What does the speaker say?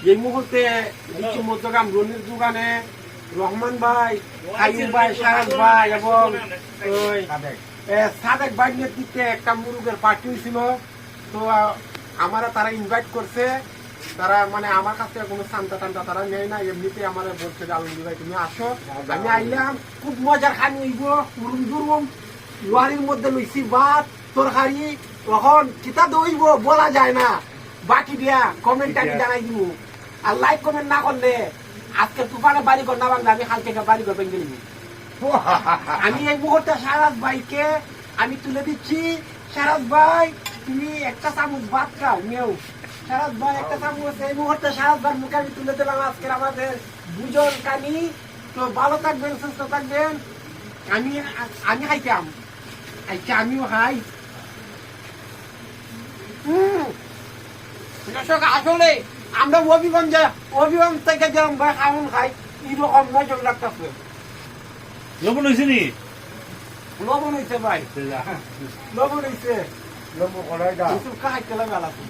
এই মুহূর্তে কিছু মধ্যগ্রাম রনির দোকানে রহমান ভাই, আইয়ুব ভাই, সারাজ ভাই এবং সাদেক ভাই নেতৃত্বে একটা মুরুগের পার্টি হয়েছিল। তো আমারা তারা ইনভাইট করছে, তারা মানে আমার কাছ থেকে কোনো চান্দা টান্দা তারা নেয় না, এমনিতে আমার বলছে যে আলমগীর ভাই তুমি আসো। আমি আইলাম, খুব মজার খানি হইব, উরুম দুরুম লোহারির মধ্যে লইছি ভাত তরকারি, তখন কিতা দইব বলা যায় না। বাকি দিয়া কমেন্ট আমি জানাই দিব, আর লাইক কমেন্ট না করলে আজকে তুফানে বাড়ি ঘর না বাংলা আমি হালকা বাড়ি ঘর ভেঙে নিব। আমি এই মুহূর্তে সারাজ ভাইকে আমি তুলে দিচ্ছি। সারাজ ভাই তুমি একটা চামচ ভাত খাও নেও। সারাজ ভাই একটা চামচ এই মুহূর্তে সারাজ ভাই মুখে আমি তুলে দিলাম আজকের আমাদের দুজন কানি। তো ভালো থাকবেন, সুস্থ থাকবেন। আমি খাইতাম, আচ্ছা আমিও খাই। দর্শক আসলে আমরা অভিগঞ্জ থেকে যেরকম ভাই খাওয়ান খাই এরকম মজা লাগতেছে। লবণ হয়েছে নি? লবণ হয়েছে ভাই, লবণ হয়েছে। লবণ খাইতে লাগে।